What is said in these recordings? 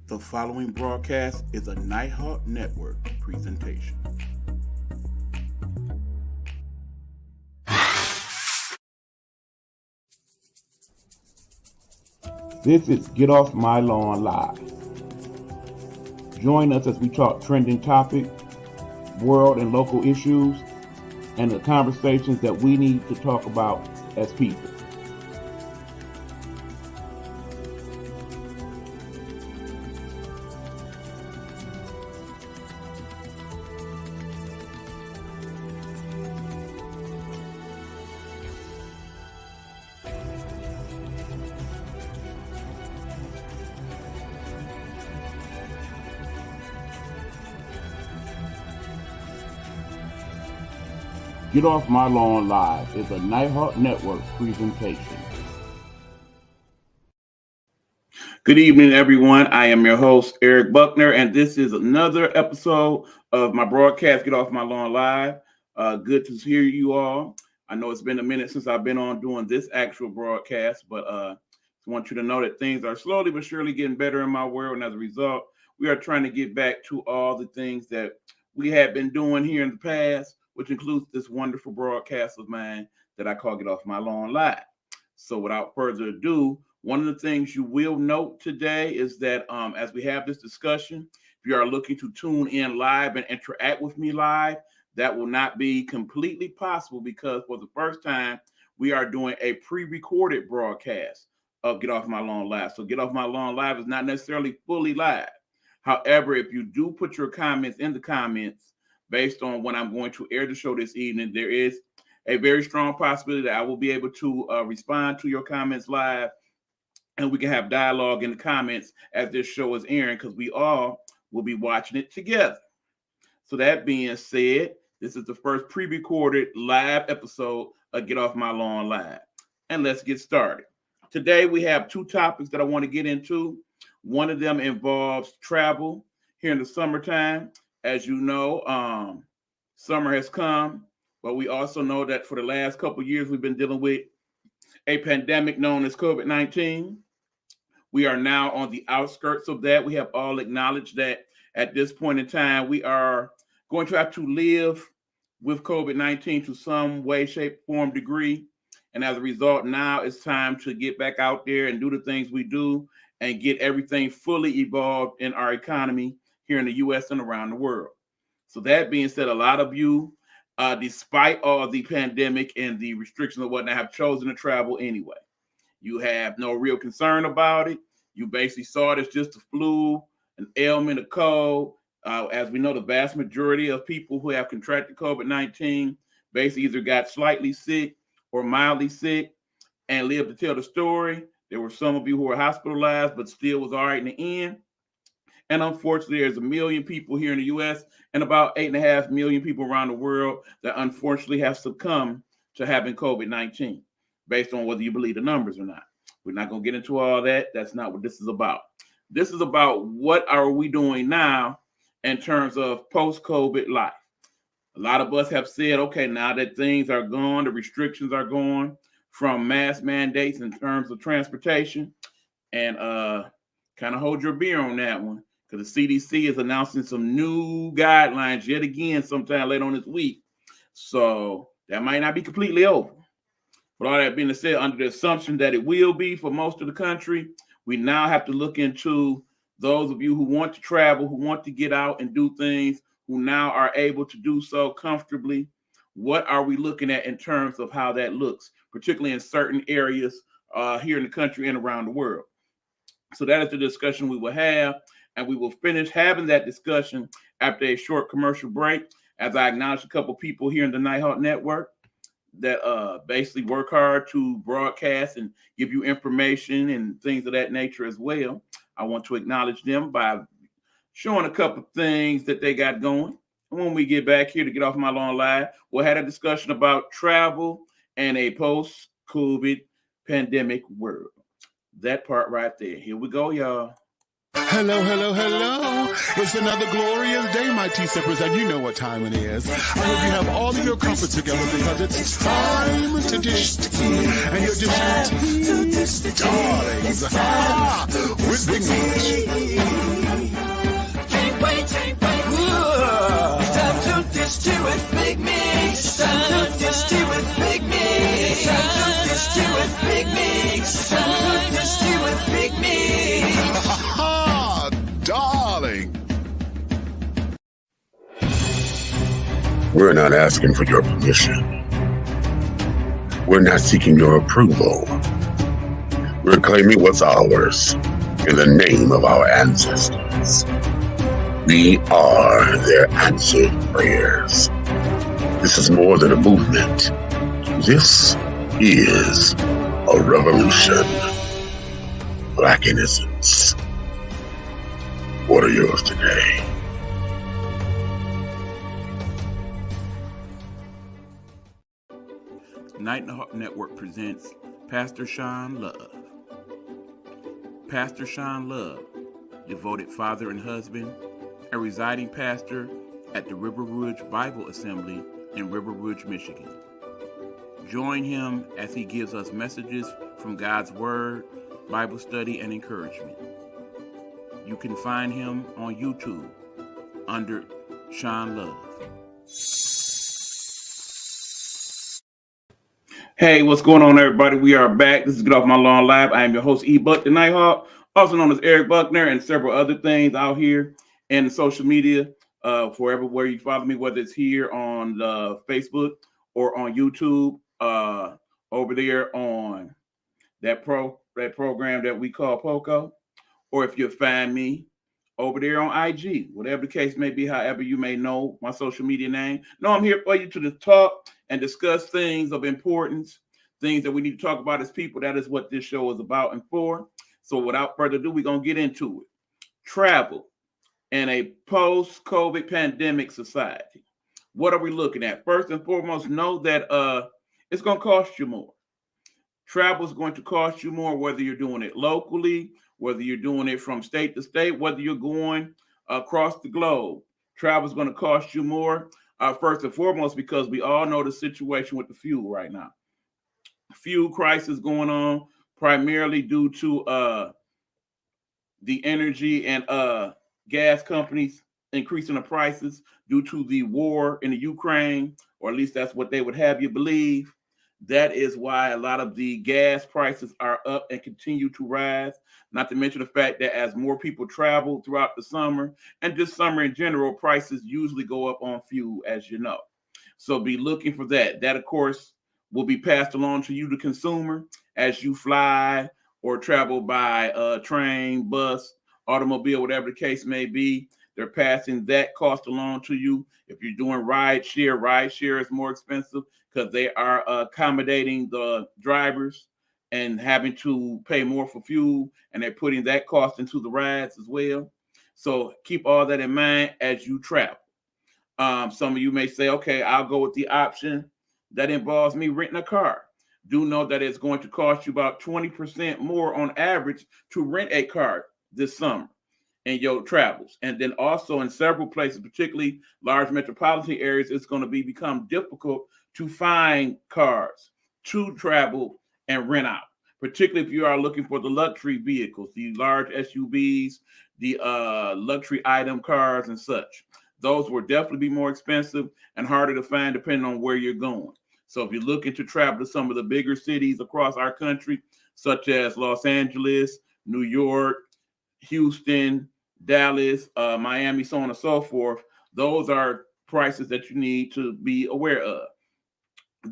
The following broadcast is a Nighthawk Network presentation. This is Get Off My Lawn Live. Join us as we talk trending topics, world and local issues, and the conversations that we need to talk about as people. Get Off My Lawn Live is a Nighthawk Network presentation. Good evening, everyone. I am your host, Eric Buckner, and this is another episode of my broadcast, Get Off My Lawn Live. Good to hear you all. I know it's been a minute since I've been on doing this actual broadcast, but I want you to know that things are slowly but surely getting better in my world, and as a result, we are trying to get back to all the things that we had been doing here in the past, which includes this wonderful broadcast of mine that I call Get Off My Lawn Live. So without further ado, one of the things you will note today is that as we have this discussion, if you are looking to tune in live and interact with me live, that will not be completely possible because for the first time, we are doing a pre-recorded broadcast of Get Off My Lawn Live. So Get Off My Lawn Live is not necessarily fully live. However, if you do put your comments in the comments, based on when I'm going to air the show this evening, there is a very strong possibility that I will be able to respond to your comments live, and we can have dialogue in the comments as this show is airing because we all will be watching it together. So that being said, this is the first pre-recorded live episode of Get Off My Lawn Live. And let's get started. Today we have two topics that I want to get into. One of them involves travel here in the summertime. As you know, summer has come, but we also know that for the last couple of years, we've been dealing with a pandemic known as COVID-19. We are now on the outskirts of that. We have all acknowledged that at this point in time, we are going to have to live with COVID-19 to some way, shape, form, degree. And as a result, now it's time to get back out there and do the things we do and get everything fully evolved in our economy here in the U.S. and around the world. So that being said, a lot of you, despite all the pandemic and the restrictions and whatnot, have chosen to travel anyway. You have no real concern about it. You basically saw it as just a flu, an ailment, a cold. As we know, the vast majority of people who have contracted COVID-19 basically either got slightly sick or mildly sick and lived to tell the story. There were some of you who were hospitalized, but still was all right in the end. And unfortunately, there's 1 million people here in the U.S. and about 8.5 million people around the world that unfortunately have succumbed to having COVID-19, based on whether you believe the numbers or not. We're not going to get into all that. That's not what this is about. This is about what are we doing now in terms of post-COVID life. A lot of us have said, okay, now that things are gone, the restrictions are gone from mask mandates in terms of transportation, and kind of hold your beer on that one. Because the CDC is announcing some new guidelines yet again sometime later on this week. So that might not be completely over. But all that being said, under the assumption that it will be for most of the country, we now have to look into those of you who want to travel, who want to get out and do things, who now are able to do so comfortably. What are we looking at in terms of how that looks, particularly in certain areas here in the country and around the world? So that is the discussion we will have. And we will finish having that discussion after a short commercial break, as I acknowledge a couple people here in the Nighthawk Network that basically work hard to broadcast and give you information and things of that nature as well. I want to acknowledge them by showing a couple things that they got going. And when we get back here to Get Off My Lawn Live, we'll have a discussion about travel and a post-COVID pandemic world. That part right there. Here we go, y'all. Hello, hello, hello. It's another glorious day, my tea-sippers, and you know what time it is. I hope you have all of your comfort together because it's time to dish tea. And you're dishing tea darlings. With Big Meech. Can't wait. Time to dish tea with Big Meech. Time to dish tea with Big Meech. Time to dish tea with Big Meech. Time to dish tea with Big Meech. Darling. We're not asking for your permission. We're not seeking your approval. We're claiming what's ours in the name of our ancestors. We are their answered prayers. This is more than a movement. This is a revolution. Black innocence. What are yours today? Night and Hawk Network presents Pastor Sean Love. Pastor Sean Love, devoted father and husband, a residing pastor at the River Rouge Bible Assembly in River Rouge, Michigan. Join him as he gives us messages from God's Word, Bible study, and encouragement. You can find him on YouTube under Sean Love. Hey, what's going on, everybody? We are back. This is Get Off My Lawn Live. I am your host, E-Buck the Nighthawk, also known as Eric Buckner, and several other things out here in social media. For everywhere you follow me, whether it's here on Facebook or on YouTube, over there on that program that we call Poco, or if you find me over there on IG, whatever the case may be, however you may know my social media name. No, I'm here for you to talk and discuss things of importance, things that we need to talk about as people. That is what this show is about and for. So without further ado, we're going to get into it. Travel in a post-COVID pandemic society. What are we looking at? First and foremost, know that it's going to cost you more. Travel is going to cost you more, whether you're doing it locally, whether you're doing it from state to state, whether you're going across the globe. Travel is going to cost you more, first and foremost, because we all know the situation with the fuel right now. Fuel crisis going on primarily due to the energy and gas companies increasing the prices due to the war in the Ukraine, or at least that's what they would have you believe. That is why a lot of the gas prices are up and continue to rise. Not to mention the fact that as more people travel throughout the summer, and just summer in general, prices usually go up on fuel, as you know. So be looking for that. That, of course, will be passed along to you, the consumer, as you fly or travel by train, bus, automobile, whatever the case may be. They're passing that cost along to you. If you're doing ride share is more expensive because they are accommodating the drivers and having to pay more for fuel, and they're putting that cost into the rides as well. So keep all that in mind as you travel. Some of you may say, okay, I'll go with the option that involves me renting a car. Do know that it's going to cost you about 20% more on average to rent a car this summer in your travels. And then also in several places, particularly large metropolitan areas, it's going to become difficult to find cars to travel and rent out, particularly if you are looking for the luxury vehicles, the large SUVs, the luxury item cars and such. Those will definitely be more expensive and harder to find depending on where you're going. So if you're looking to travel to some of the bigger cities across our country, such as Los Angeles, New York, Houston, Dallas, Miami, so on and so forth, those are prices that you need to be aware of.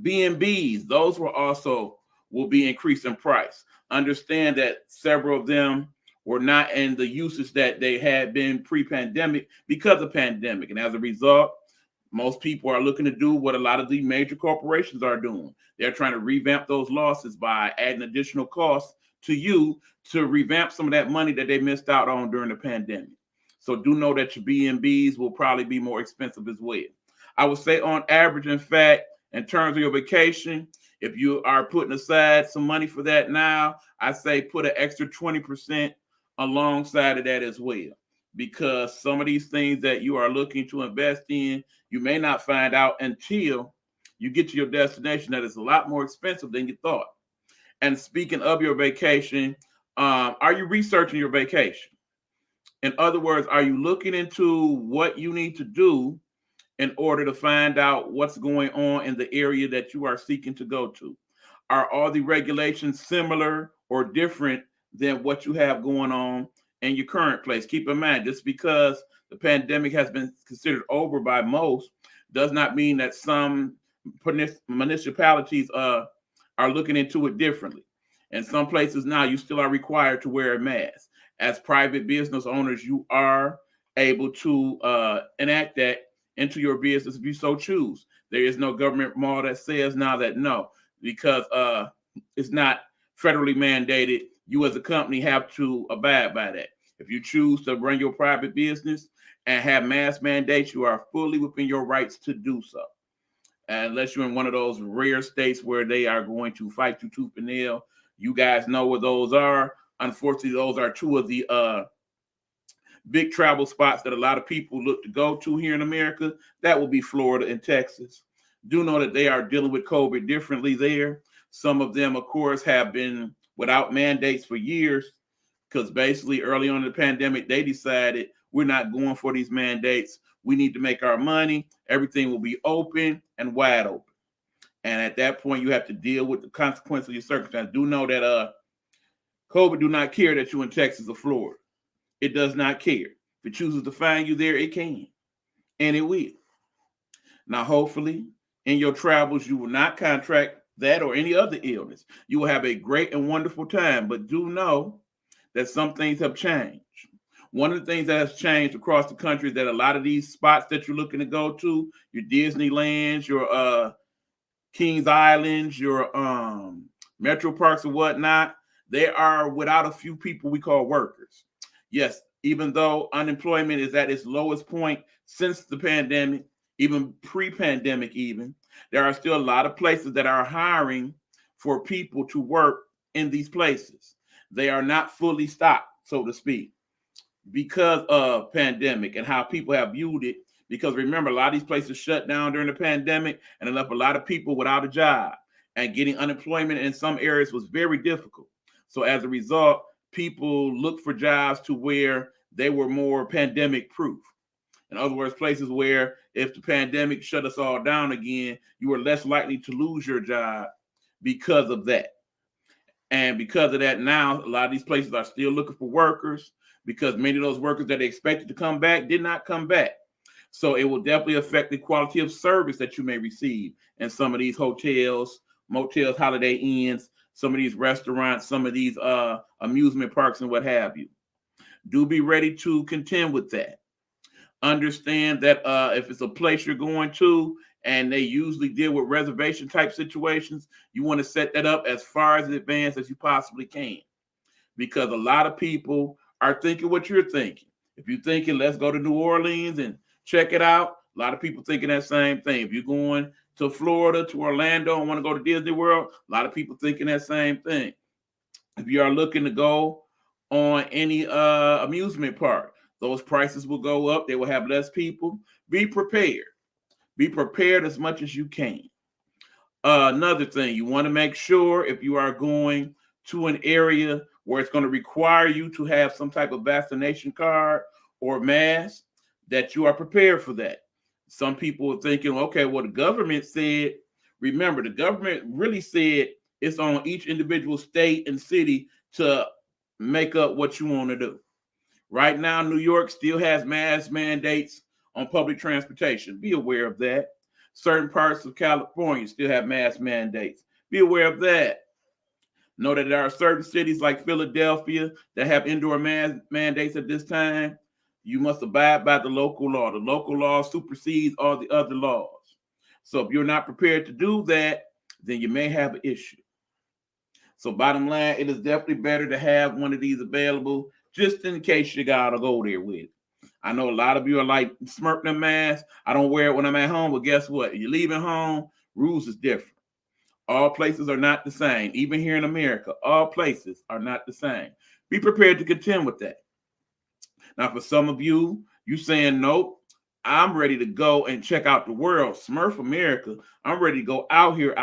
B&Bs, those will be increased in price. Understand that several of them were not in the usage that they had been pre-pandemic because of pandemic. And as a result, most people are looking to do what a lot of the major corporations are doing. They're trying to revamp those losses by adding additional costs to you to revamp some of that money that they missed out on during the pandemic. So do know that your B&Bs will probably be more expensive as well. I would say on average, in fact, in terms of your vacation, if you are putting aside some money for that now, I say put an extra 20% alongside of that as well. Because some of these things that you are looking to invest in, you may not find out until you get to your destination that it's a lot more expensive than you thought. And speaking of your vacation, are you researching your vacation? In other words, are you looking into what you need to do in order to find out what's going on in the area that you are seeking to go to? Are all the regulations similar or different than what you have going on in your current place? Keep in mind, just because the pandemic has been considered over by most does not mean that some municipalities are looking into it differently. In some places now, you still are required to wear a mask. As private business owners, you are able to enact that into your business if you so choose. There is no government law that says now that no, because it's not federally mandated. You as a company have to abide by that. If you choose to run your private business and have mask mandates, you are fully within your rights to do so. Unless you're in one of those rare states where they are going to fight you tooth and nail. You guys know where those are. Unfortunately, those are two of the big travel spots that a lot of people look to go to here in America. That will be Florida and Texas. Do know that they are dealing with COVID differently there. Some of them, of course, have been without mandates for years because basically early on in the pandemic, they decided we're not going for these mandates. We need to make our money. Everything will be open and wide open. And at that point, you have to deal with the consequences of your circumstance. Do know that COVID do not care that you're in Texas or Florida. It does not care. If it chooses to find you there, it can. And it will. Now, hopefully, in your travels, you will not contract that or any other illness. You will have a great and wonderful time. But do know that some things have changed. One of the things that has changed across the country is that a lot of these spots that you're looking to go to, your Disneylands, your Kings Islands, your metro parks and whatnot, they are without a few people we call workers. Yes, even though unemployment is at its lowest point since the pandemic, even pre-pandemic even, there are still a lot of places that are hiring for people to work in these places. They are not fully stocked, so to speak, because of pandemic and how people have viewed it. Because remember, a lot of these places shut down during the pandemic and it left a lot of people without a job, and getting unemployment in some areas was very difficult. So as a result, people looked for jobs to where they were more pandemic proof. In other words, places where if the pandemic shut us all down again, you were less likely to lose your job because of that. And because of that, now a lot of these places are still looking for workers because many of those workers that they expected to come back did not come back. So it will definitely affect the quality of service that you may receive in some of these hotels, motels, Holiday Inns, some of these restaurants, some of these amusement parks and what have you. Do be ready to contend with that. Understand that if it's a place you're going to and they usually deal with reservation type situations, you want to set that up as far as in advance as you possibly can. Because a lot of people are thinking what you're thinking. If you're thinking, let's go to New Orleans and check it out, a lot of people thinking that same thing. If you're going to Florida, to Orlando, and want to go to Disney World, a lot of people thinking that same thing. If you are looking to go on any amusement park, those prices will go up. They will have less people. Be prepared. Be prepared as much as you can. Another thing, you want to make sure if you are going to an area where it's going to require you to have some type of vaccination card or mask, that you are prepared for that. Some people are thinking, okay, well, the government said, remember, the government really said it's on each individual state and city to make up what you want to do. Right now, New York still has mask mandates on public transportation. Be aware of that. Certain parts of California still have mask mandates. Be aware of that. Know that there are certain cities like Philadelphia that have indoor mask mandates at this time. You must abide by the local law. The local law supersedes all the other laws. So if you're not prepared to do that, then you may have an issue. So bottom line, it is definitely better to have one of these available just in case you gotta go there with it. I know a lot of you are like smirking a mask. I don't wear it when I'm at home, but guess what? You're leaving home, rules is different. All places are not the same. Even here in America, all places are not the same. Be prepared to contend with that. Now, for some of you, you saying, nope, I'm ready to go and check out the world. Smurf America, I'm ready to go out here.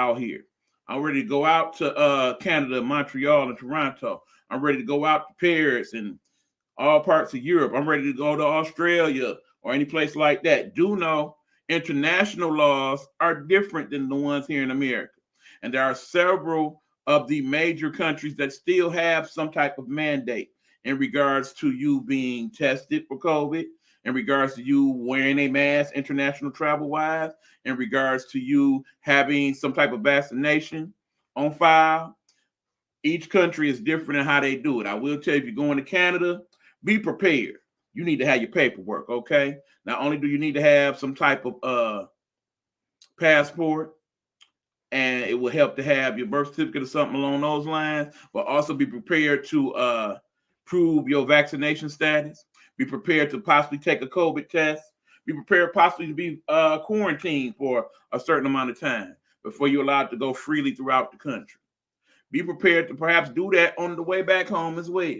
I'm ready to go out to Canada, Montreal, and Toronto. I'm ready to go out to Paris and all parts of Europe. I'm ready to go to Australia or any place like that. Do know international laws are different than the ones here in America. And there are several of the major countries that still have some type of mandate in regards to you being tested for COVID, in regards to you wearing a mask international travel wise, in regards to you having some type of vaccination on file. Each country is different in how they do it. I will tell you, if you're going to Canada, be prepared. You need to have your paperwork, okay? Not only do you need to have some type of passport, and it will help to have your birth certificate or something along those lines, but also be prepared to prove your vaccination status. Be prepared to possibly take a COVID test. Be prepared possibly to be quarantined for a certain amount of time before you're allowed to go freely throughout the country. Be prepared to perhaps do that on the way back home as well.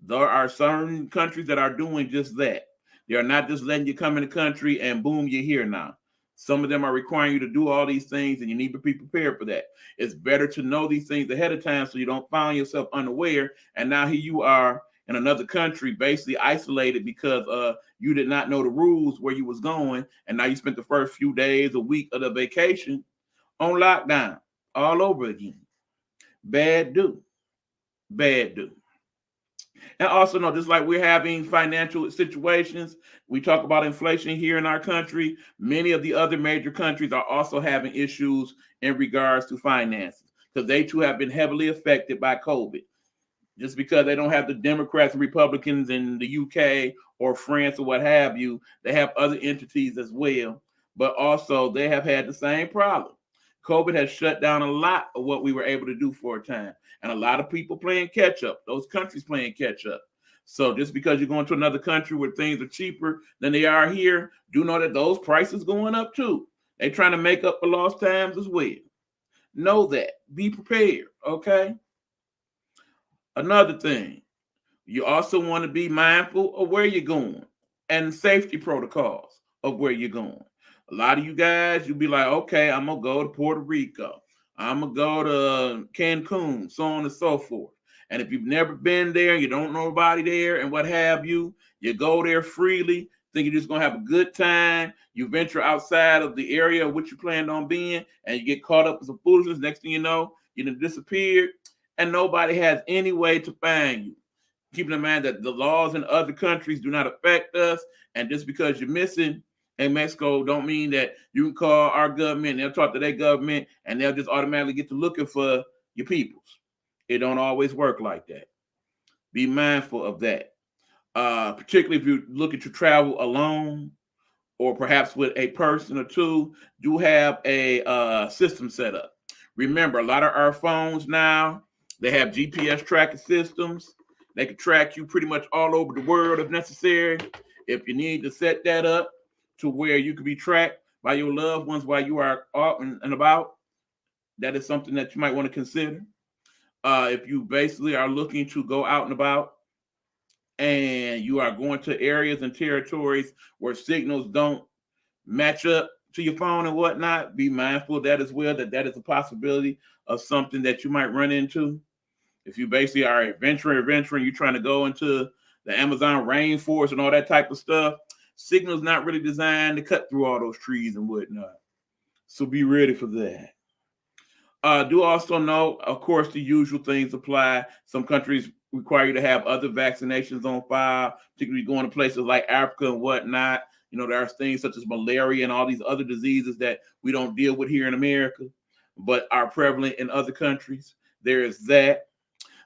There are certain countries that are doing just that. They are not just letting you come in the country and boom, you're here now. Some of them are requiring you to do all these things, and you need to be prepared for that. It's better to know these things ahead of time so you don't find yourself unaware. And now here you are in another country, basically isolated because you did not know the rules where you was going, and now you spent the first few days, a week of the vacation on lockdown all over again. Bad do. Bad do. And also know, just like we're having financial situations, we talk about inflation here in our country. Many of the other major countries are also having issues in regards to finances because they too have been heavily affected by COVID. Just because they don't have the Democrats and Republicans in the UK or France or what have you, they have other entities as well. But also they have had the same problem. COVID has shut down a lot of what we were able to do for a time. And a lot of people playing catch up, those countries playing catch up. So just because you're going to another country where things are cheaper than they are here, do know that those prices going up too. They're trying to make up for lost times as well. Know that. Be prepared, okay? Another thing, you also want to be mindful of where you're going and safety protocols of where you're going. A lot of you guys, you'll be like, okay, I'm going to go to Puerto Rico. I'm going to go to Cancun, so on and so forth. And if you've never been there, you don't know nobody there and what have you, you go there freely, think you're just going to have a good time. You venture outside of the area of which you planned on being, and you get caught up in some foolishness. Next thing you know, you done disappeared, and nobody has any way to find you. Keeping in mind that the laws in other countries do not affect us, and just because you're missing in Mexico don't mean that you can call our government, they'll talk to their government, and they'll just automatically get to looking for your peoples. It don't always work like that. Be mindful of that. Particularly if you look at your travel alone or perhaps with a person or two, do have a system set up. Remember, a lot of our phones now, they have GPS tracking systems. They can track you pretty much all over the world if necessary. If you need to set that up to where you can be tracked by your loved ones while you are out and about, that is something that you might want to consider. If you basically are looking to go out and about and you are going to areas and territories where signals don't match up to your phone and whatnot, be mindful of that as well, that is a possibility of something that you might run into. If you basically are adventuring, you're trying to go into the Amazon rainforest and all that type of stuff, signal's not really designed to cut through all those trees and whatnot. So be ready for that. Do also know, of course, the usual things apply. Some countries require you to have other vaccinations on file, particularly going to places like Africa and whatnot. You know, there are things such as malaria and all these other diseases that we don't deal with here in America, but are prevalent in other countries. There is that.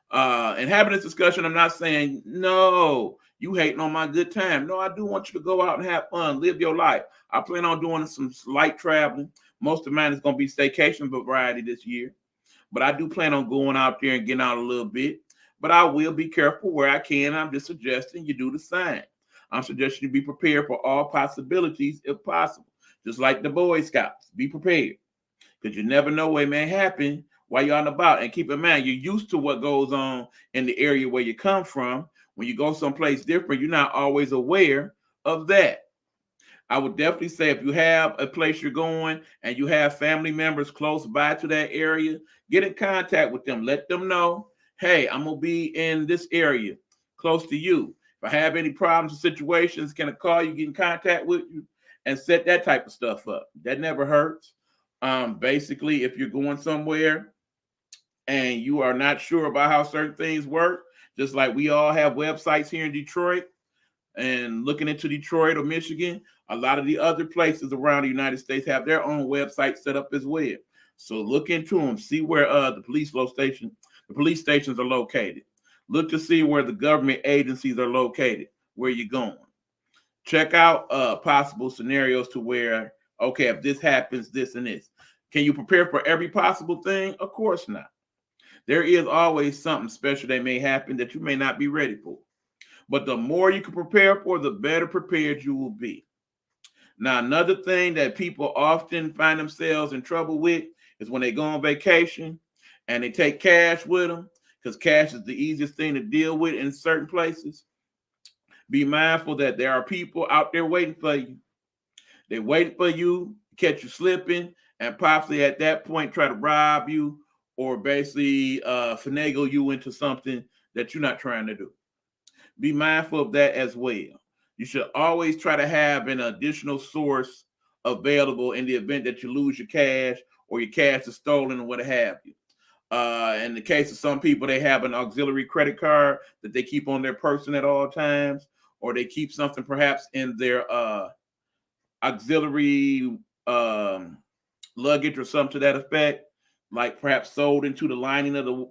And having this discussion, I'm not saying, no, you hating on my good time. No, I do want you to go out and have fun, live your life. I plan on doing some light traveling. Most of mine is going to be staycation variety this year. But I do plan on going out there and getting out a little bit. But I will be careful where I can. I'm just suggesting you do the same. I'm suggesting you be prepared for all possibilities if possible. Just like the Boy Scouts, be prepared. Because you never know what may happen while you're out and about. And keep in mind, you're used to what goes on in the area where you come from. When you go someplace different, you're not always aware of that. I would definitely say if you have a place you're going and you have family members close by to that area, get in contact with them. Let them know, hey, I'm going to be in this area close to you. If I have any problems or situations, can I call you, get in contact with you, and set that type of stuff up? That never hurts. Basically, if you're going somewhere and you are not sure about how certain things work, just like we all have websites here in Detroit, and looking into Detroit or Michigan, a lot of the other places around the United States have their own website set up as well. So look into them, see where the police stations are located. Look to see where the government agencies are located, where you're going. Check out possible scenarios to where, okay, if this happens, this and this. Can you prepare for every possible thing? Of course not. There is always something special that may happen that you may not be ready for. But the more you can prepare for, the better prepared you will be. Now, another thing that people often find themselves in trouble with is when they go on vacation and they take cash with them, because cash is the easiest thing to deal with in certain places. Be mindful that there are people out there waiting for you. They wait for you, catch you slipping, and possibly at that point try to rob you or basically finagle you into something that you're not trying to do. Be mindful of that as well. You should always try to have an additional source available in the event that you lose your cash or your cash is stolen or what have you. In the case of some people, they have an auxiliary credit card that they keep on their person at all times, or they keep something perhaps in their auxiliary luggage or something to that effect, like perhaps sold into the lining of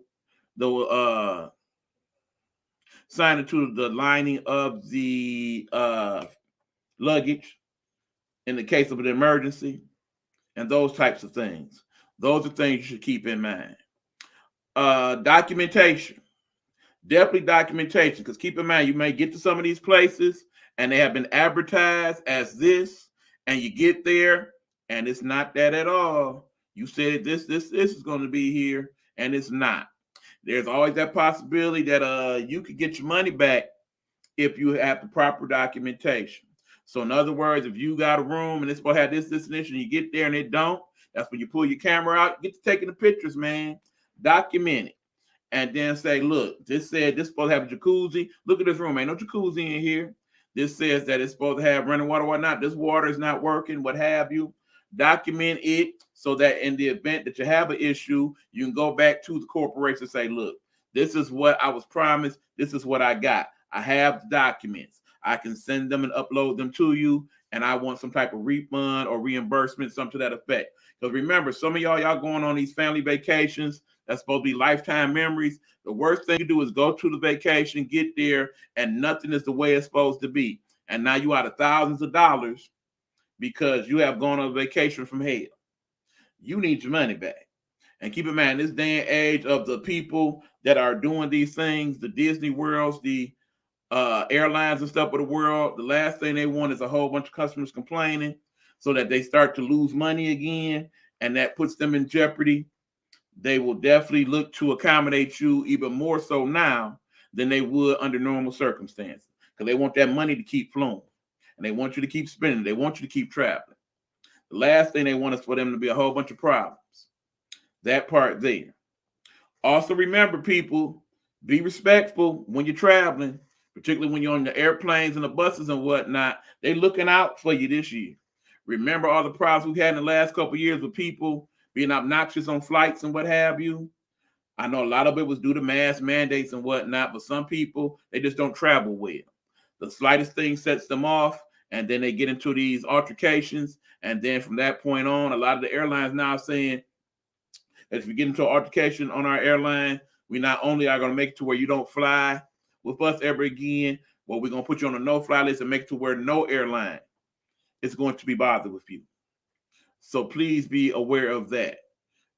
the sign into the lining of the luggage in the case of an emergency, and those types of things. Those are things you should keep in mind. Documentation. Definitely documentation, because keep in mind, you may get to some of these places and they have been advertised as this, and you get there and it's not that at all. You said this is going to be here, and it's not. There's always that possibility that you could get your money back if you have the proper documentation. So in other words, if you got a room and it's supposed to have this, and this, and you get there and it don't, that's when you pull your camera out, get to taking the pictures, man. Document it. And then say, look, this said this supposed to have a jacuzzi. Look at this room, ain't no jacuzzi in here. This says that it's supposed to have running water, whatnot. This water is not working, what have you. Document it so that in the event that you have an issue, you can go back to the corporation and say, look, this is what I was promised. This is what I got. I have the documents. I can send them and upload them to you, and I want some type of refund or reimbursement, something to that effect. Because remember, some of y'all going on these family vacations, that's supposed to be lifetime memories. The worst thing you do is go to the vacation, get there, and nothing is the way it's supposed to be. And now you out of thousands of dollars because you have gone on vacation from hell. You need your money back. And keep in mind, this day and age of the people that are doing these things, the Disney Worlds, the airlines and stuff of the world, the last thing they want is a whole bunch of customers complaining so that they start to lose money again, and that puts them in jeopardy. They will definitely look to accommodate you even more so now than they would under normal circumstances, because they want that money to keep flowing, and they want you to keep spending. They want you to keep traveling. The last thing they want is for them to be a whole bunch of problems. That part there. Also remember, people, be respectful when you're traveling, particularly when you're on the airplanes and the buses and whatnot. They're looking out for you this year. Remember all the problems we've had in the last couple of years with people being obnoxious on flights and what have you. I know a lot of it was due to mask mandates and whatnot, but some people, they just don't travel well. The slightest thing sets them off, and then they get into these altercations. And then from that point on, a lot of the airlines now are saying that if you get into an altercation on our airline, we not only are going to make it to where you don't fly with us ever again, but we're going to put you on a no-fly list and make it to where no airline is going to be bothered with you. So please be aware of that.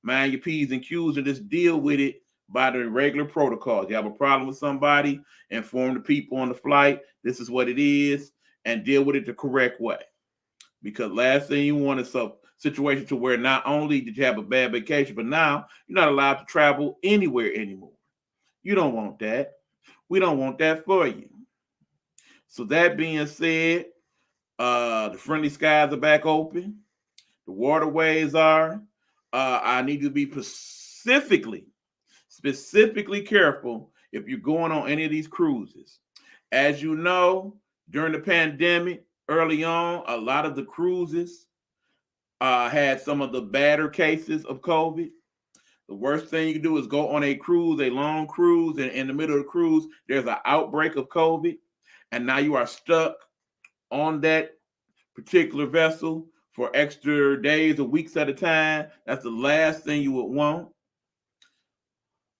Mind your P's and Q's and just deal with it by the regular protocols. You have a problem with somebody, inform the people on the flight, this is what it is, and deal with it the correct way. Because last thing you want is a situation to where not only did you have a bad vacation, but now you're not allowed to travel anywhere anymore. You don't want that. We don't want that for you. So that being said, The friendly skies are back open. The waterways are. I need to be specifically careful if you're going on any of these cruises. As you know, during the pandemic, early on, a lot of the cruises had some of the badder cases of COVID. The worst thing you can do is go on a cruise, a long cruise, and in the middle of the cruise, there's an outbreak of COVID, and now you are stuck on that particular vessel for extra days or weeks at a time. That's the last thing you would want.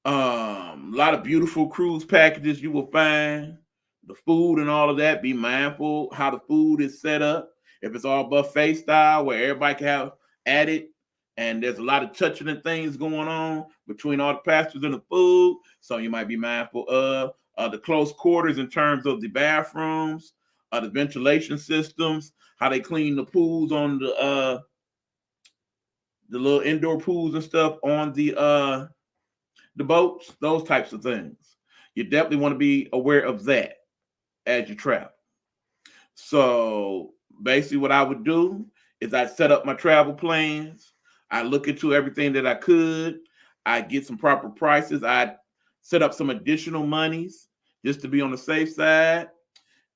A lot of beautiful cruise packages you will find. The food and all of that, be mindful how the food is set up. If it's all buffet style where everybody can have at it, and there's a lot of touching and things going on between all the passengers and the food, so you might be mindful of the close quarters in terms of the bathrooms, the ventilation systems, how they clean the pools on the little indoor pools and stuff on the boats, those types of things. You definitely want to be aware of that as you travel. So basically what I would do is I set up my travel plans. I look into everything that I could. I get some proper prices. I set up some additional monies just to be on the safe side.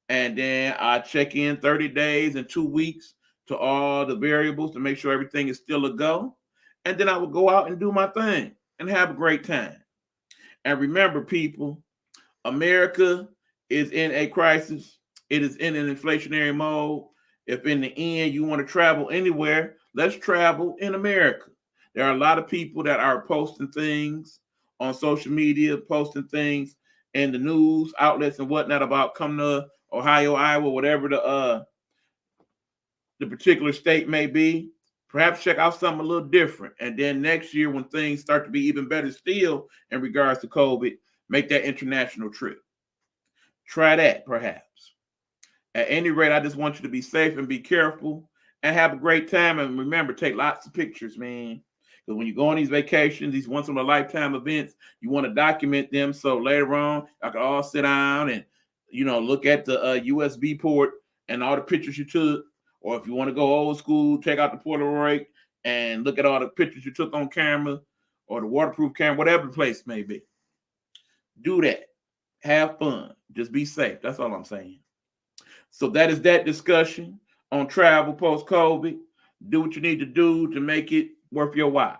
And then I check in 30 days and 2 weeks to all the variables to make sure everything is still a go. And then I would go out and do my thing and have a great time. And remember, people, America is in a crisis. It is in an inflationary mode. If in the end you want to travel anywhere, let's travel in America. There are a lot of people that are posting things on social media, posting things in the news outlets and whatnot about coming to Ohio, Iowa, whatever the particular state may be. Perhaps check out something a little different. And then next year, when things start to be even better still in regards to COVID, make that international trip. Try that, perhaps. At any rate, I just want you to be safe and be careful and have a great time. And remember, take lots of pictures, man. Because when you go on these vacations, these once-in-a-lifetime events, you want to document them so later on, I can all sit down and, look at the USB port and all the pictures you took. Or if you want to go old school, take out the Polaroid and look at all the pictures you took on camera or the waterproof camera, whatever the place may be. Do that. Have fun. Just be safe. That's all I'm saying. So that is that discussion on travel post-COVID. Do what you need to do to make it worth your while.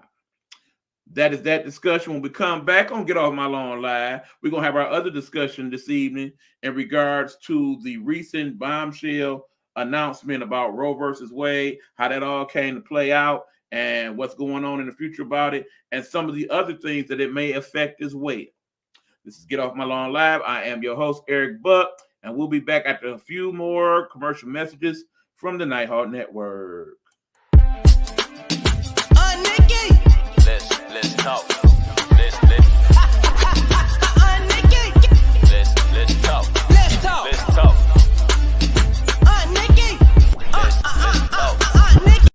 That is that discussion. When we come back on Get Off My Lawn Live, we're going to have our other discussion this evening in regards to the recent bombshell announcement about Roe versus Wade, how that all came to play out, and what's going on in the future about it, and some of the other things that it may affect as well. This is Get Off My Lawn Live. I am your host, Eric Buck, and we'll be back after a few more commercial messages from the Nighthawk Network. Nikki. Let's talk. Let's Nikki. let's talk. Let's talk. Let's talk. Nikki. Let's talk. Nikki.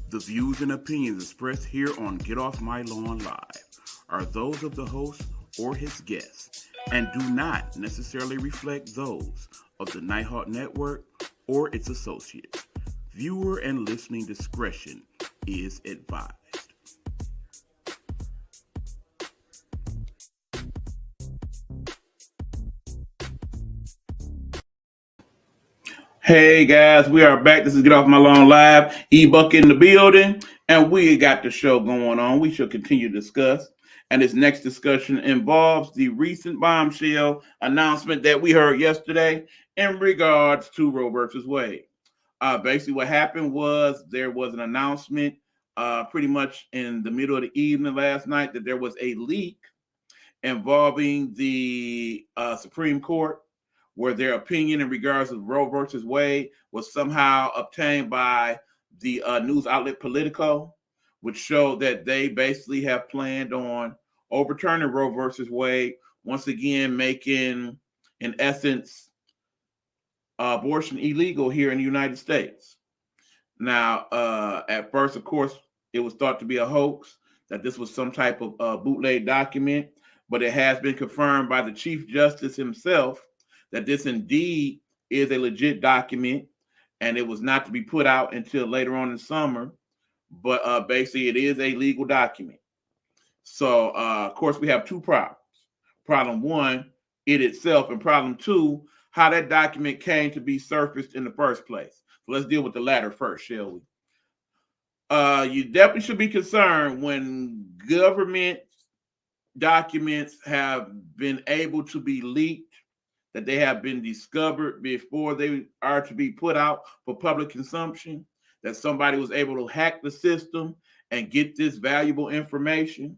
The views and opinions expressed here on Get Off My Lawn Live are those of the host or his guests and do not necessarily reflect those of the Nighthawk Network or its associates. Viewer and listening discretion is advised. Hey guys, we are back. This is Get Off My Lawn Live. E-Buck in the building, and we got the show going on. We shall continue to discuss. And this next discussion involves the recent bombshell announcement that we heard yesterday in regards to Roe versus Wade. Basically, what happened was there was an announcement pretty much in the middle of the evening last night that there was a leak involving the Supreme Court, where their opinion in regards to Roe versus Wade was somehow obtained by the news outlet Politico, which showed that they basically have planned on overturning Roe versus Wade, once again making, in essence, abortion illegal here in the United States. Now, at first, of course, it was thought to be a hoax, that this was some type of bootleg document, but it has been confirmed by the Chief Justice himself that this indeed is a legit document, and it was not to be put out until later on in the summer. But basically, it is a legal document. So, of course, we have two problems. Problem one, it itself, and problem two, how that document came to be surfaced in the first place. So let's deal with the latter first, shall we? You definitely should be concerned when government documents have been able to be leaked, that they have been discovered before they are to be put out for public consumption, that somebody was able to hack the system and get this valuable information.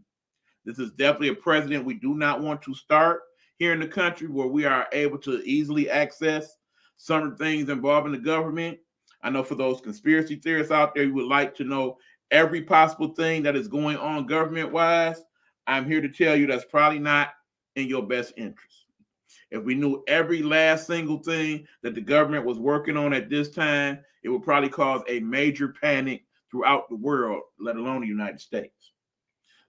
This is definitely a precedent we do not want to start here in the country, where we are able to easily access some things involving the government. I know for those conspiracy theorists out there who would like to know every possible thing that is going on government-wise, I'm here to tell you that's probably not in your best interest. If we knew every last single thing that the government was working on at this time, it would probably cause a major panic throughout the world, let alone the United States.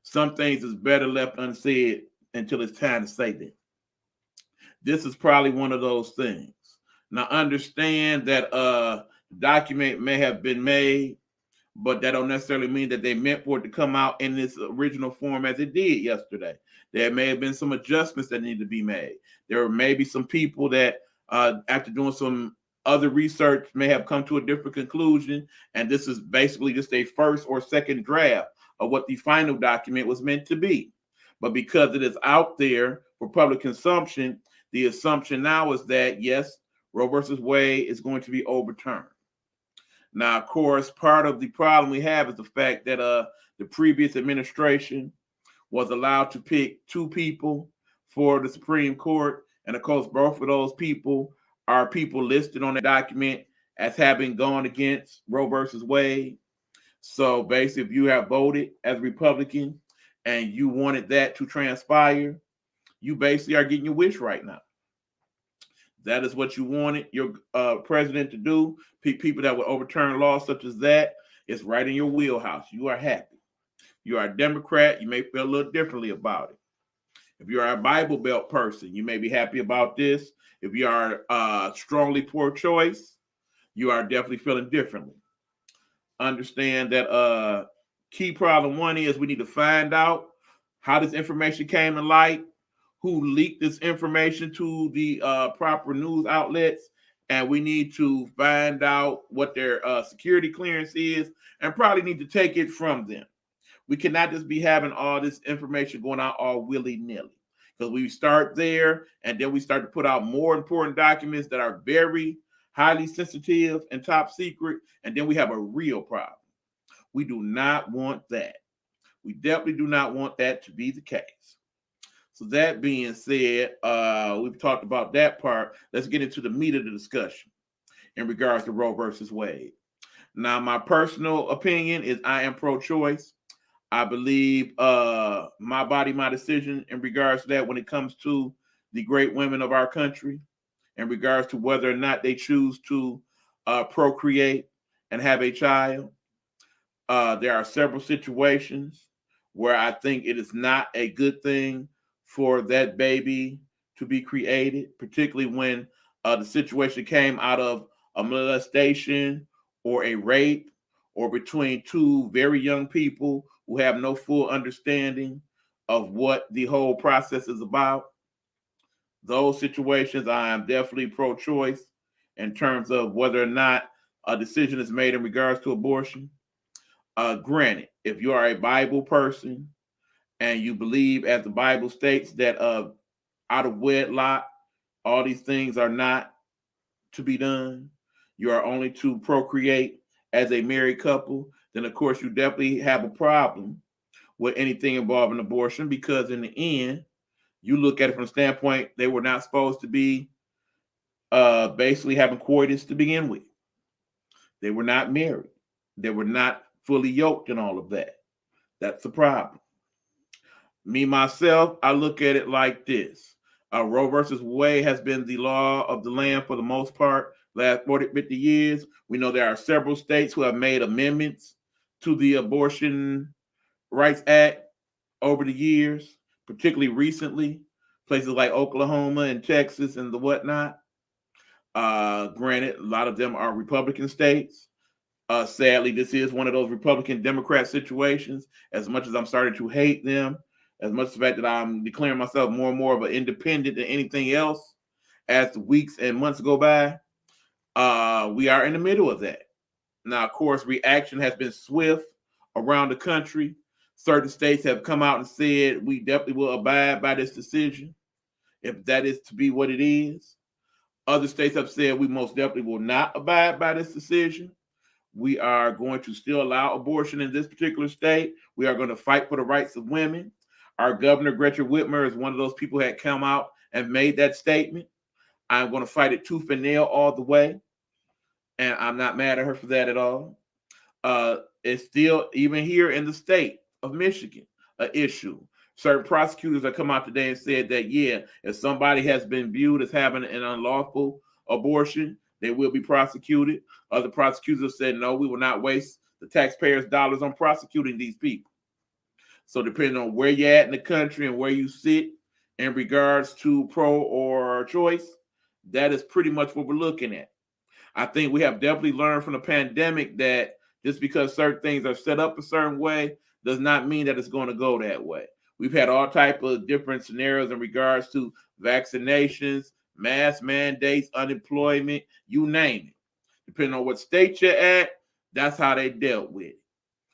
Some things is better left unsaid until it's time to say them. This is probably one of those things. Now, understand that the document may have been made, but that don't necessarily mean that they meant for it to come out in this original form as it did yesterday. There may have been some adjustments that need to be made. There may be some people that, after doing some other research, may have come to a different conclusion, and this is basically just a first or second draft of what the final document was meant to be. But because it is out there for public consumption, the assumption now is that, yes, Roe versus Wade is going to be overturned. Now, of course, part of the problem we have is the fact that the previous administration was allowed to pick two people for the Supreme Court. And of course, both of those people are people listed on the document as having gone against Roe versus Wade. So basically, if you have voted as a Republican and you wanted that to transpire, you basically are getting your wish right now. That is what you wanted your president to do. People that would overturn laws such as that, it's right in your wheelhouse. You are happy. You are a Democrat, you may feel a little differently about it. If you are a Bible Belt person, you may be happy about this. If you are strongly pro-choice, you are definitely feeling differently. Understand that key problem one is we need to find out how this information came to light, who leaked this information to the proper news outlets, and we need to find out what their security clearance is, and probably need to take it from them. We cannot just be having all this information going out all willy-nilly, because we start there and then we start to put out more important documents that are very highly sensitive and top secret, and then we have a real problem. We do not want that. We definitely do not want that to be the case. So that being said, we've talked about that part. Let's get into the meat of the discussion in regards to Roe versus Wade. Now, my personal opinion is I am pro-choice. I believe my body, my decision in regards to that when it comes to the great women of our country, in regards to whether or not they choose to procreate and have a child. There are several situations where I think it is not a good thing for that baby to be created, particularly when the situation came out of a molestation or a rape or between two very young people who have no full understanding of what the whole process is about. Those situations, I am definitely pro choice in terms of whether or not a decision is made in regards to abortion. Granted, if you are a Bible person and you believe, as the Bible states, that out of wedlock, all these things are not to be done, you are only to procreate as a married couple, then of course you definitely have a problem with anything involving abortion, because in the end, you look at it from the standpoint they were not supposed to be basically having coitus to begin with. They were not married. They were not fully yoked and all of that. That's the problem. Me, myself, I look at it like this. Roe versus Wade has been the law of the land for the most part, last 40, 50 years. We know there are several states who have made amendments to the Abortion Rights Act over the years, particularly recently, places like Oklahoma and Texas and the whatnot. Granted, a lot of them are Republican states. Sadly, this is one of those Republican Democrat situations. As much as I'm starting to hate them, as much as the fact that I'm declaring myself more and more of an independent than anything else as the weeks and months go by, we are in the middle of that. Now, of course, reaction has been swift around the country. Certain states have come out and said we definitely will abide by this decision, if that is to be what it is. Other states have said we most definitely will not abide by this decision. We are going to still allow abortion in this particular state. We are going to fight for the rights of women. Our governor, Gretchen Whitmer, is one of those people who had come out and made that statement. I'm going to fight it tooth and nail all the way. And I'm not mad at her for that at all. It's still, even here in the state of Michigan, an issue. Certain prosecutors have come out today and said that, yeah, if somebody has been viewed as having an unlawful abortion, they will be prosecuted. Other prosecutors have said, no, we will not waste the taxpayers' dollars on prosecuting these people. So depending on where you're at in the country and where you sit in regards to pro or choice, that is pretty much what we're looking at. I think we have definitely learned from the pandemic that just because certain things are set up a certain way does not mean that it's going to go that way. We've had all type of different scenarios in regards to vaccinations, mask mandates, unemployment, you name it. Depending on what state you're at, that's how they dealt with it.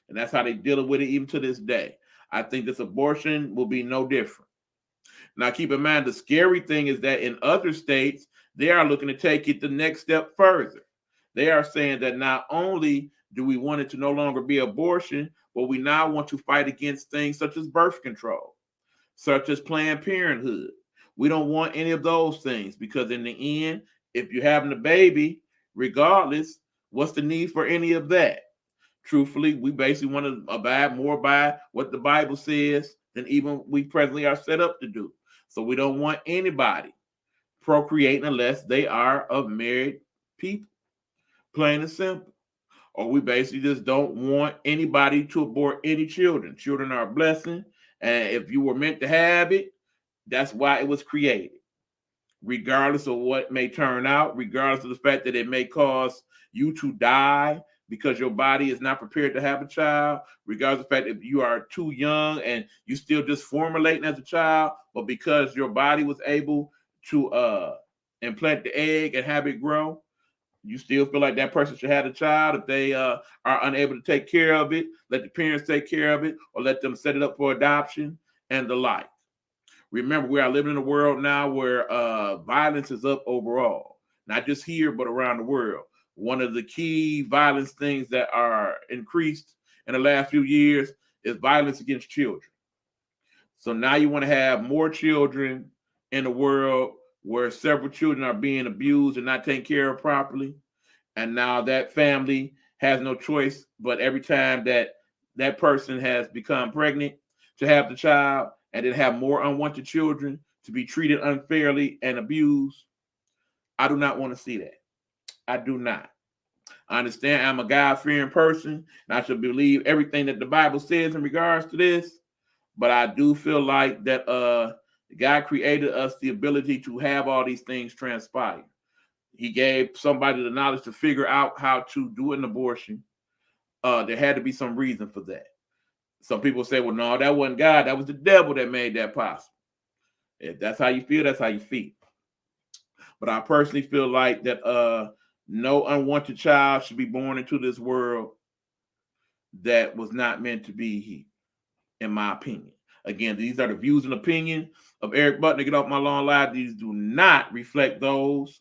And that's how they deal with it even to this day. I think this abortion will be no different. Now, keep in mind, the scary thing is that in other states, they are looking to take it the next step further. They are saying that not only do we want it to no longer be abortion, but we now want to fight against things such as birth control, such as Planned Parenthood. We don't want any of those things, because in the end, if you're having a baby, regardless, what's the need for any of that? Truthfully, we basically want to abide more by what the Bible says than even we presently are set up to do. So we don't want anybody procreating unless they are of married people, plain and simple. Or we basically just don't want anybody to abort any children. Children are a blessing, and if you were meant to have it, that's why it was created. Regardless of what may turn out, regardless of the fact that it may cause you to die because your body is not prepared to have a child, regardless of the fact that you are too young and you still just formulating as a child, but because your body was able to implant the egg and have it grow, you still feel like that person should have a child. If they are unable to take care of it, let the parents take care of it, or let them set it up for adoption and the like. Remember, we are living in a world now where violence is up overall, not just here, but around the world. One of the key violence things that are increased in the last few years is violence against children. So now you want to have more children in a world where several children are being abused and not taken care of properly. And now that family has no choice, but every time that that person has become pregnant, to have the child, and then have more unwanted children to be treated unfairly and abused. I do not want to see that. I do not. I understand I'm a God-fearing person, and I should believe everything that the Bible says in regards to this. But I do feel like that God created us the ability to have all these things transpire. He gave somebody the knowledge to figure out how to do an abortion. There had to be some reason for that. Some people say, well, no, that wasn't God. That was the devil that made that possible. If that's how you feel, that's how you feel. But I personally feel like that no unwanted child should be born into this world that was not meant to be here, in my opinion. Again, these are the views and opinion of Eric Butler. Get off my lawn live. These do not reflect those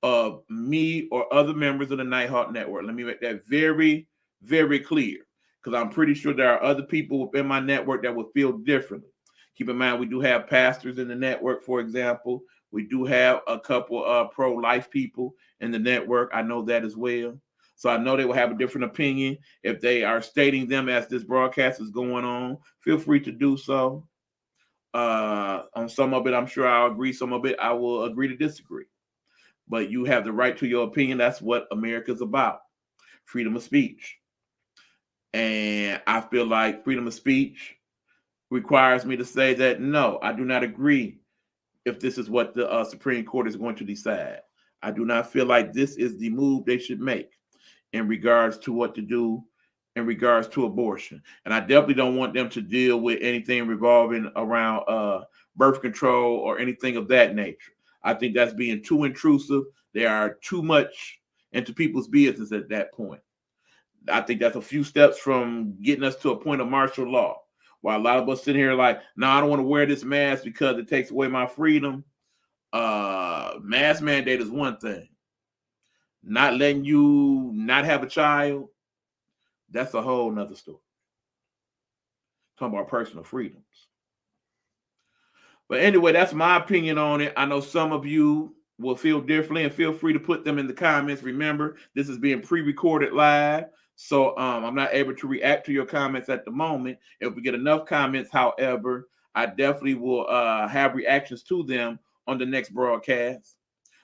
of me or other members of the Nighthawk Network. Let me make that very, very clear, because I'm pretty sure there are other people within my network that will feel differently. Keep in mind, we do have pastors in the network, for example. We do have a couple of pro-life people in the network. I know that as well. So I know they will have a different opinion. If they are stating them as this broadcast is going on, feel free to do so. On some of it, I'm sure I'll agree. Some of it, I will agree to disagree. But you have the right to your opinion. That's what America's about. Freedom of speech. And I feel like freedom of speech requires me to say that, no, I do not agree if this is what the Supreme Court is going to decide. I do not feel like this is the move they should make in regards to what to do in regards to abortion. And I definitely don't want them to deal with anything revolving around birth control or anything of that nature. I think that's being too intrusive. They are too much into people's business at that point. I think that's a few steps from getting us to a point of martial law. While a lot of us sitting here like, no, I don't want to wear this mask because it takes away my freedom. Mask mandate is one thing. Not letting you not have a child, that's a whole nother story. Talking about personal freedoms. But anyway, that's my opinion on it. I know some of you will feel differently, and feel free to put them in the comments. Remember, this is being pre-recorded live, so I'm not able to react to your comments at the moment. If we get enough comments, however, I definitely will have reactions to them on the next broadcast,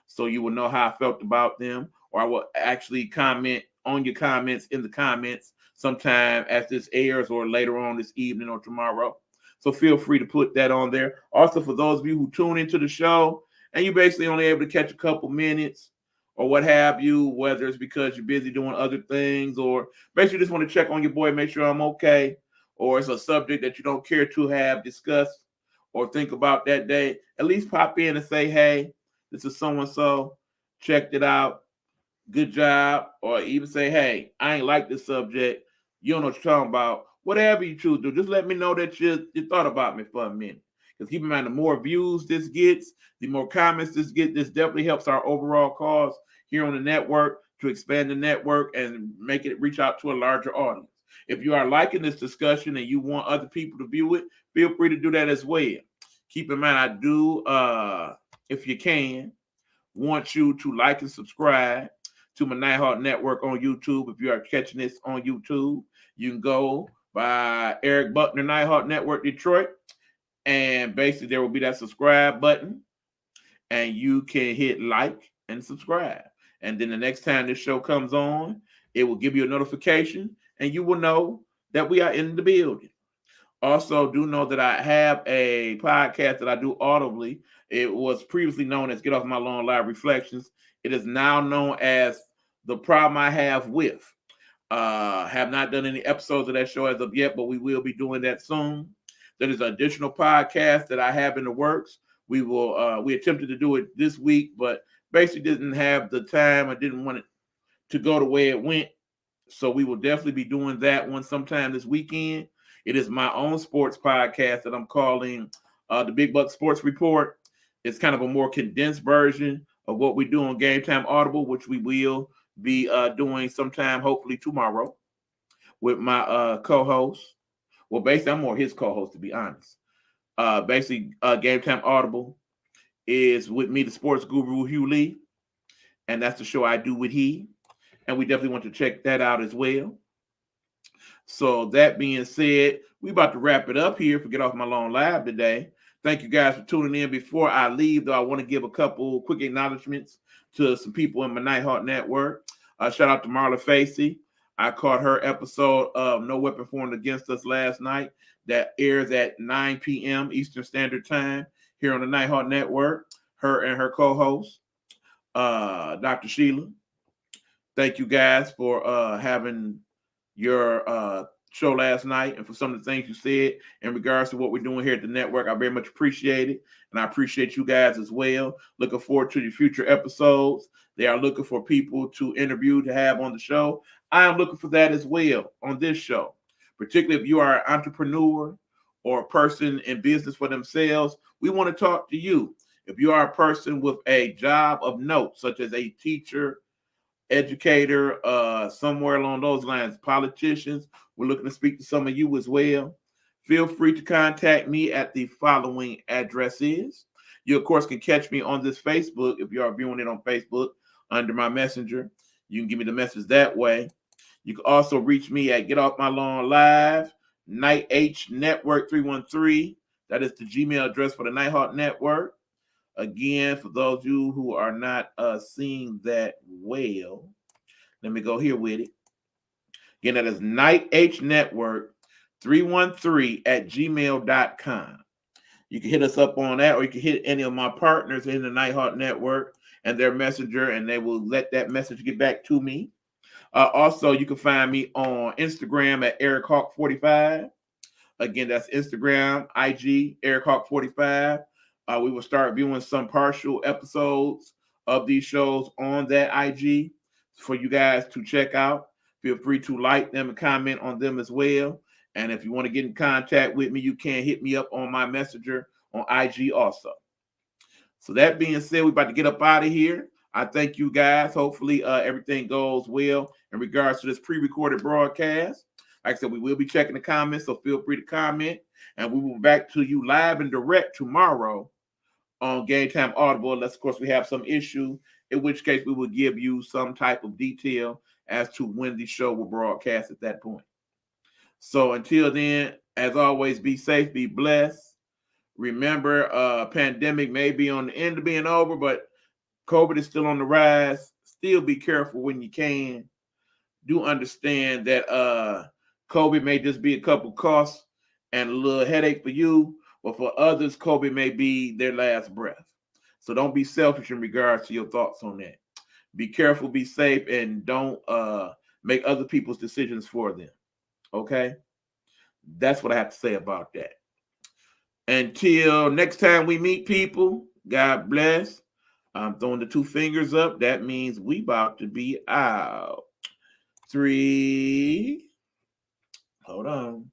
so you will know how I felt about them, or I will actually comment on your comments in the comments sometime as this airs, or later on this evening or tomorrow. So feel free to put that on there. Also, for those of you who tune into the show and you're basically only able to catch a couple minutes or what have you, whether it's because you're busy doing other things, or basically just want to check on your boy, make sure I'm okay, or it's a subject that you don't care to have discussed or think about that day, at least pop in and say, hey, this is so-and-so, checked it out, good job, or even say, hey, I ain't like this subject, you don't know what you're talking about. Whatever you choose to do, just let me know that you thought about me for a minute. Because keep in mind, the more views this gets, the more comments this gets, this definitely helps our overall cause here on the network to expand the network and make it reach out to a larger audience. If you are liking this discussion and you want other people to view it, feel free to do that as well. Keep in mind, I do, if you can, want you to like and subscribe to my Nighthawk Network on YouTube. If you are catching this on YouTube, you can go by Eric Buckner Nighthawk Network Detroit, and basically there will be that subscribe button, and you can hit like and subscribe. And then the next time this show comes on, it will give you a notification, and you will know that we are in the building. Also, do know that I have a podcast that I do audibly. It was previously known as Get Off My Lawn Live Reflections. It is now known as The Problem I Have With. Have not done any episodes of that show as of yet, but we will be doing that soon. There is an additional podcast that I have in the works. We attempted to do it this week, but basically didn't have the time. I didn't want it to go the way it went. So we will definitely be doing that one sometime this weekend. It is my own sports podcast that I'm calling the Big Buck Sports Report. It's kind of a more condensed version of what we do on Game Time Audible, which we will be doing sometime, hopefully tomorrow, with my co-host. Well, basically, I'm more his co-host, to be honest. Game Time Audible is with me, the sports guru, Hugh Lee, and that's the show I do with he, and we definitely want to check that out as well. So that being said, we about to wrap it up here for Get Off My Lawn Live today. Thank you guys for tuning in. Before I leave, though, I want to give a couple quick acknowledgments to some people in my Nighthawk Network. Shout out to Marla Facey. I caught her episode of No Weapon Formed Against Us last night. That airs at 9 p.m. Eastern Standard Time here on the Nighthawk Network. Her and her co-host, Dr. Sheila. Thank you guys for having your show last night and for some of the things you said in regards to what we're doing here at the network. I very much appreciate it, and I appreciate you guys as well. Looking forward to the future episodes. They are looking for people to interview to have on the show. I am looking for that as well on this show, particularly if you are an entrepreneur or a person in business for themselves. We want to talk to you. If you are a person with a job of note, such as a teacher, educator, somewhere along those lines, politicians, we're looking to speak to some of you as well. Feel free to contact me at the following addresses. You, of course, can catch me on this Facebook if you are viewing it on Facebook under my messenger. You can give me the message that way. You can also reach me at Get Off My Lawn Live, Night H Network 313. That is the Gmail address for the Nighthawk Network. Again, for those of you who are not seeing that well, let me go here with it. Again, that is Night H Network 313 at gmail.com. You can hit us up on that, or you can hit any of my partners in the Nighthawk Network and their messenger, and they will let that message get back to me. Also, you can find me on Instagram at EricHawk45. Again, that's Instagram, IG, EricHawk45. We will start viewing some partial episodes of these shows on that IG for you guys to check out. Feel free to like them and comment on them as well. And if you want to get in contact with me, you can hit me up on my messenger on IG also. So that being said, we're about to get up out of here. I thank you guys. Hopefully everything goes well in regards to this pre-recorded broadcast. Like I said, we will be checking the comments, so feel free to comment. And we will be back to you live and direct tomorrow on Game Time Audible, unless, of course, we have some issue, in which case we will give you some type of detail as to when the show will broadcast at that point. So until then, as always, be safe, be blessed. Remember, pandemic may be on the end of being over, but COVID is still on the rise. Still be careful when you can. Do understand that COVID may just be a couple costs and a little headache for you, but for others, COVID may be their last breath. So don't be selfish in regards to your thoughts on that. Be careful, be safe, and don't make other people's decisions for them. Okay? That's what I have to say about that. Until next time we meet, people, God bless. I'm throwing the two fingers up. That means we about to be out. 3. Hold on.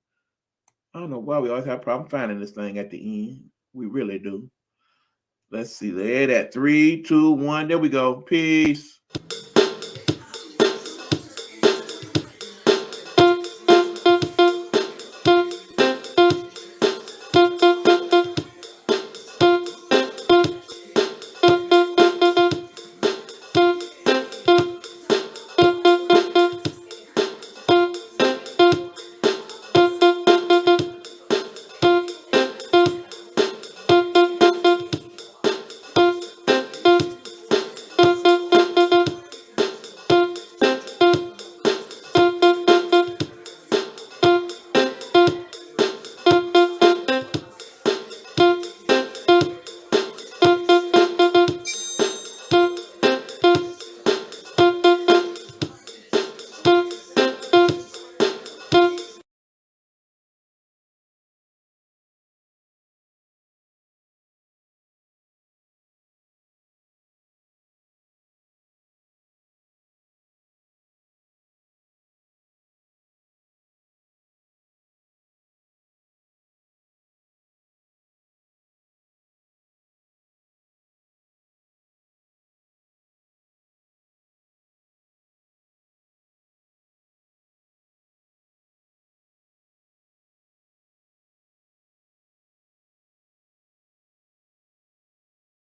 I don't know why we always have a problem finding this thing at the end. We really do. Let's see. There, that 3, 2, 1. There we go. Peace.